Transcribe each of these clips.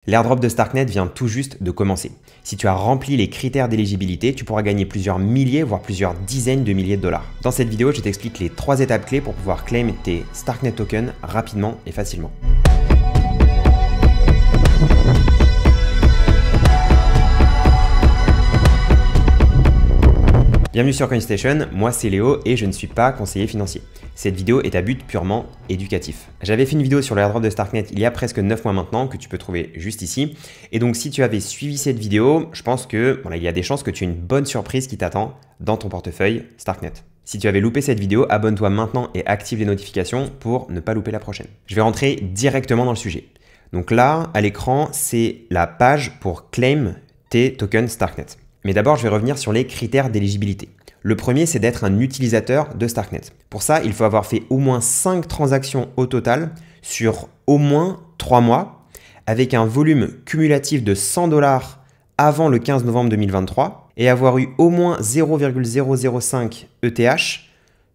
L'airdrop de Starknet vient tout juste de commencer. Si tu as rempli les critères d'éligibilité, tu pourras gagner plusieurs milliers, voire plusieurs dizaines de milliers de dollars. Dans cette vidéo, je t'explique les 3 étapes clés pour pouvoir claim tes Starknet tokens rapidement et facilement. Bienvenue sur CoinStation, moi c'est Léo et je ne suis pas conseiller financier. Cette vidéo est à but purement éducatif. J'avais fait une vidéo sur le airdrop de Starknet il y a presque 9 mois maintenant que tu peux trouver juste ici. Et donc si tu avais suivi cette vidéo, je pense que il y a des chances que tu aies une bonne surprise qui t'attend dans ton portefeuille Starknet. Si tu avais loupé cette vidéo, abonne-toi maintenant et active les notifications pour ne pas louper la prochaine. Je vais rentrer directement dans le sujet. Donc là, à l'écran, c'est la page pour claim tes tokens Starknet. Mais d'abord, je vais revenir sur les critères d'éligibilité. Le premier, c'est d'être un utilisateur de Starknet. Pour ça, il faut avoir fait au moins 5 transactions au total sur au moins 3 mois, avec un volume cumulatif de 100 $ avant le 15 novembre 2023 et avoir eu au moins 0,005 ETH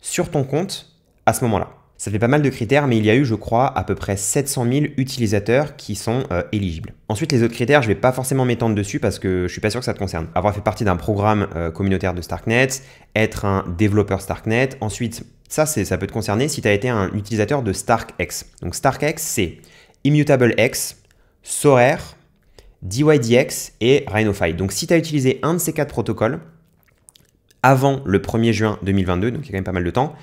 sur ton compte à ce moment-là. Ça fait pas mal de critères, mais il y a eu, je crois, à peu près 700 000 utilisateurs qui sont éligibles. Ensuite, les autres critères, je ne vais pas forcément m'étendre dessus parce que je ne suis pas sûr que ça te concerne. Avoir fait partie d'un programme communautaire de Starknet, être un développeur Starknet. Ensuite, ça peut te concerner si tu as été un utilisateur de StarkX. Donc StarkX, c'est ImmutableX, Sorare, DYDX et RhinoFi. Donc si tu as utilisé un de ces 4 protocoles avant le 1er juin 2022, donc il y a quand même pas mal de temps,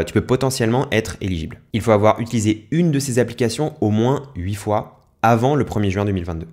tu peux potentiellement être éligible. Il faut avoir utilisé une de ces applications au moins 8 fois avant le 1er juin 2022.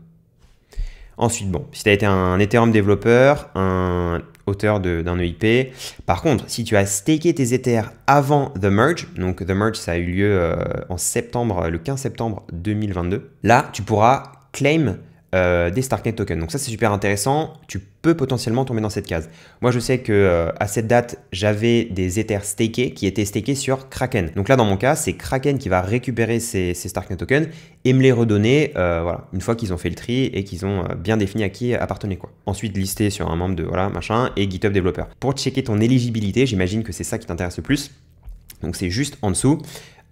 Ensuite, si tu as été un Ethereum développeur, un auteur d'un EIP, par contre, si tu as staké tes Ethers avant The Merge, donc The Merge, ça a eu lieu en septembre, le 15 septembre 2022, là, tu pourras claim des Starknet tokens. Donc ça, c'est super intéressant. Tu peux potentiellement tomber dans cette case. Moi, je sais que à cette date, j'avais des Ethers stakés qui étaient stakés sur Kraken. Donc là, dans mon cas, c'est Kraken qui va récupérer ces Starknet tokens et me les redonner une fois qu'ils ont fait le tri et qu'ils ont bien défini à qui appartenait quoi. Ensuite, listé sur un membre de machin et GitHub développeur. Pour checker ton éligibilité, j'imagine que c'est ça qui t'intéresse le plus. Donc c'est juste en dessous.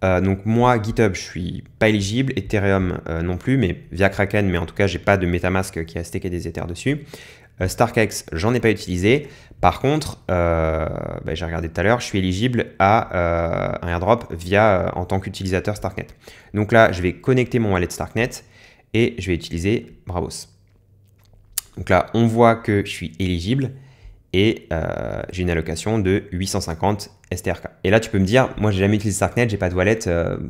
Donc moi, GitHub, je suis pas éligible, Ethereum non plus, mais via Kraken, mais en tout cas, j'ai pas de MetaMask qui a staké des Ethers dessus. StarkX, j'en ai pas utilisé. Par contre, j'ai regardé tout à l'heure, je suis éligible à un airdrop en tant qu'utilisateur Starknet. Donc là, je vais connecter mon wallet Starknet et je vais utiliser Bravos. Donc là, on voit que je suis éligible et j'ai une allocation de 850 STRK. Et là, tu peux me dire, moi, j'ai jamais utilisé Starknet, j'ai pas de wallet,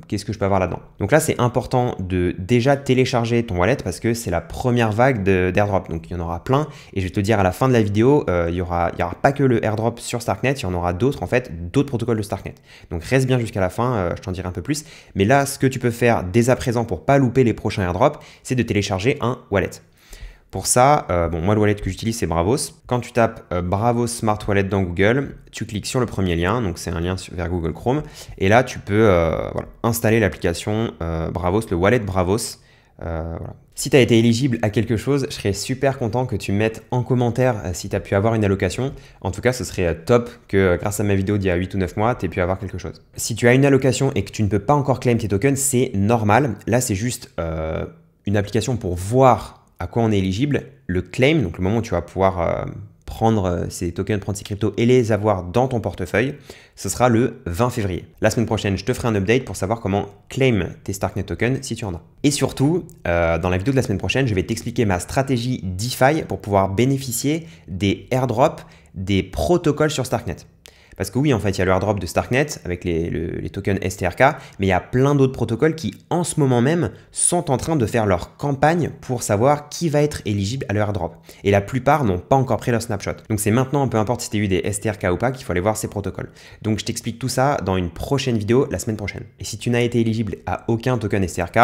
qu'est-ce que je peux avoir là-dedans? Donc là, c'est important de déjà télécharger ton wallet parce que c'est la première vague d'airdrop. Donc, il y en aura plein. Et je vais te dire à la fin de la vidéo, il y aura pas que le airdrop sur Starknet, il y en aura d'autres, en fait, d'autres protocoles de Starknet. Donc, reste bien jusqu'à la fin, je t'en dirai un peu plus. Mais là, ce que tu peux faire dès à présent pour pas louper les prochains airdrops, c'est de télécharger un wallet. Pour ça, moi le wallet que j'utilise c'est Bravos. Quand tu tapes Bravos Smart Wallet dans Google, tu cliques sur le premier lien, donc c'est un lien vers Google Chrome, et là tu peux installer l'application Bravos, le wallet Bravos. Si tu as été éligible à quelque chose, je serais super content que tu mettes en commentaire si tu as pu avoir une allocation. En tout cas, ce serait top que grâce à ma vidéo d'il y a 8 ou 9 mois, tu aies pu avoir quelque chose. Si tu as une allocation et que tu ne peux pas encore claim tes tokens, c'est normal. Là, c'est juste une application pour voir à quoi on est éligible, le claim, donc le moment où tu vas pouvoir prendre ces tokens, prendre ces cryptos et les avoir dans ton portefeuille, ce sera le 20 février. La semaine prochaine, je te ferai un update pour savoir comment claim tes Starknet tokens si tu en as. Et surtout, dans la vidéo de la semaine prochaine, je vais t'expliquer ma stratégie DeFi pour pouvoir bénéficier des airdrops des protocoles sur Starknet. Parce que oui, en fait, il y a le airdrop de Starknet avec les tokens STRK, mais il y a plein d'autres protocoles qui, en ce moment même, sont en train de faire leur campagne pour savoir qui va être éligible à leur airdrop. Et la plupart n'ont pas encore pris leur snapshot. Donc c'est maintenant, peu importe si tu as eu des STRK ou pas, qu'il faut aller voir ces protocoles. Donc je t'explique tout ça dans une prochaine vidéo la semaine prochaine. Et si tu n'as été éligible à aucun token STRK,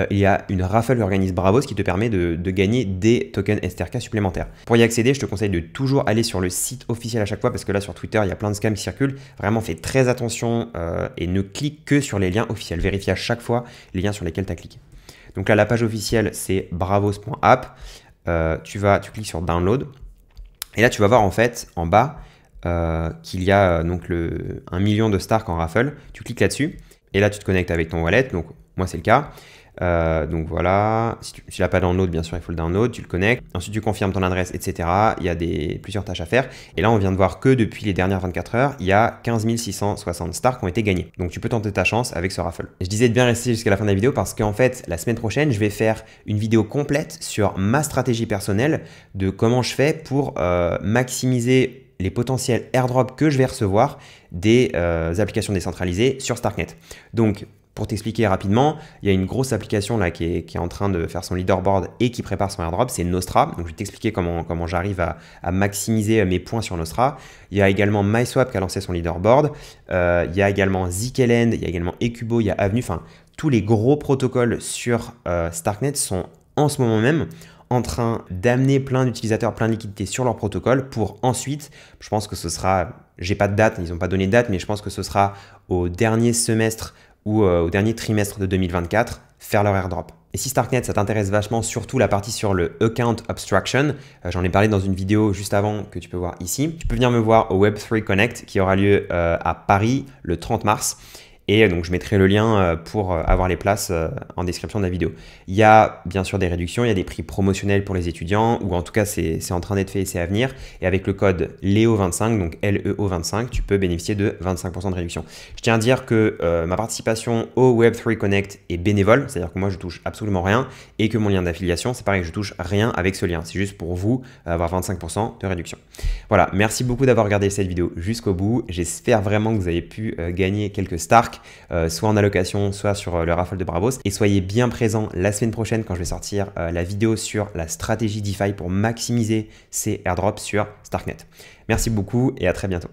il y a une raffle qu'organise Bravos qui te permet de gagner des tokens STRK supplémentaires. Pour y accéder, je te conseille de toujours aller sur le site officiel à chaque fois parce que là sur Twitter, il y a plein de scams qui circulent. Vraiment, fais très attention et ne clique que sur les liens officiels. Vérifie à chaque fois les liens sur lesquels tu as cliqué. Donc là, la page officielle, c'est bravos.app. Tu cliques sur Download. Et là, tu vas voir en fait en bas qu'il y a donc 1 million de Stark en raffle. Tu cliques là-dessus et là, tu te connectes avec ton wallet. Donc, moi, c'est le cas. Donc voilà, si tu l'as pas download, bien sûr, il faut le download, tu le connectes. Ensuite, tu confirmes ton adresse, etc. Il y a plusieurs tâches à faire. Et là, on vient de voir que depuis les dernières 24 heures, il y a 15 660 stars qui ont été gagnées. Donc, tu peux tenter ta chance avec ce raffle. Je disais de bien rester jusqu'à la fin de la vidéo parce qu'en fait, la semaine prochaine, je vais faire une vidéo complète sur ma stratégie personnelle de comment je fais pour maximiser les potentiels airdrops que je vais recevoir des applications décentralisées sur Starknet. Donc, pour t'expliquer rapidement, il y a une grosse application là qui est en train de faire son leaderboard et qui prépare son airdrop, c'est Nostra. Donc, je vais t'expliquer comment j'arrive à maximiser mes points sur Nostra. Il y a également MySwap qui a lancé son leaderboard. Il y a également zkLand, il y a également Ecubo, il y a Avenue. Enfin, tous les gros protocoles sur Starknet sont en ce moment même en train d'amener plein d'utilisateurs, plein de liquidités sur leur protocole pour ensuite, je pense que ce sera, j'ai pas de date, ils n'ont pas donné de date, mais je pense que ce sera au dernier semestre ou au dernier trimestre de 2024, faire leur airdrop. Et si Starknet, ça t'intéresse vachement, surtout la partie sur le account abstraction, j'en ai parlé dans une vidéo juste avant que tu peux voir ici, tu peux venir me voir au Web3 Connect qui aura lieu à Paris le 30 mars. Et donc, je mettrai le lien pour avoir les places en description de la vidéo. Il y a bien sûr des réductions, il y a des prix promotionnels pour les étudiants, ou en tout cas, c'est en train d'être fait et c'est à venir. Et avec le code LEO25, donc LEO25, tu peux bénéficier de 25% de réduction. Je tiens à dire que ma participation au Web3 Connect est bénévole, c'est-à-dire que moi, je touche absolument rien, et que mon lien d'affiliation, c'est pareil, je touche rien avec ce lien. C'est juste pour vous avoir 25% de réduction. Voilà, merci beaucoup d'avoir regardé cette vidéo jusqu'au bout. J'espère vraiment que vous avez pu gagner quelques Stark. Soit en allocation, soit sur le raffle de Bravos. Et soyez bien présents la semaine prochaine quand je vais sortir la vidéo sur la stratégie DeFi pour maximiser ces airdrops sur Starknet. Merci beaucoup et à très bientôt.